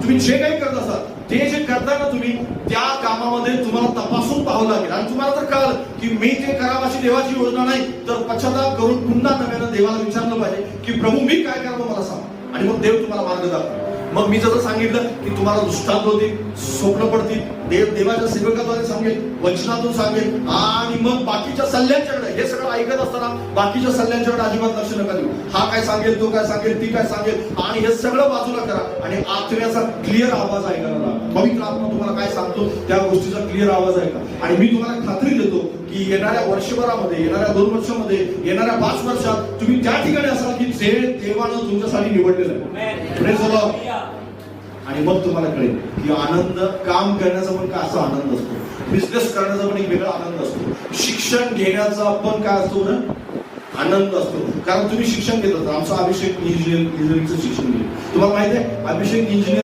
तुम्ही जे काही करत असाल ते जे करता ना तुम्ही त्या कामामध्ये तुम्हाला तपासून पाहावं लागेल. आणि तुम्हाला जर कळलं की मी ते करावं अशी देवाची योजना नाही तर पश्चाताप करून पुन्हा नव्यानं देवाला विचारलं पाहिजे की प्रभू मी काय करावं मला सांग. आणि मग देव तुम्हाला मार्ग दाखवतो. मग मी जसं सांगितलं की तुम्हाला दृष्टांत होतील, स्वप्न पडतील, देवाच्या सेवकाद्वारे सांगेल, वचनातून सांगेल, आणि मग बाकीच्या सल्ल्यांच्याकडे हे सगळं ऐकत असताना बाकीच्या सल्ल्यांच्याकडे अजिबात लक्ष नका देऊ. हा काय सांगेल, तो काय सांगेल, ती काय सांगेल, आणि हे सगळं बाजूला करा आणि आत्म्याचा क्लिअर आवाज ऐकायला लागा. पवित्र आत्मा तुम्हाला काय सांगतो त्या गोष्टीचा क्लिअर आवाज ऐका. आणि मी तुम्हाला खात्री देतो की येणाऱ्या वर्षभरामध्ये, येणाऱ्या 2 वर्षामध्ये, येणाऱ्या 5 वर्षात तुम्ही त्या ठिकाणी असाल की जे देवानं तुमच्यासाठी निवडलेलं आहे. Praise the Lord. आणि मग तुम्हाला कळेल की आनंद, काम करण्याचा पण काय असा आनंद असतो, बिझनेस करण्याचा पण एक वेगळा आनंद असतो, शिक्षण घेण्याचा पण काय असतो ना आनंद असतो. कारण तुम्ही शिक्षण घेत होता. आमचा अभिषेक इंजिनिअरिंगचं शिक्षण घेतलं. तुम्हाला माहिती आहे अभिषेक इंजिनिअरिंग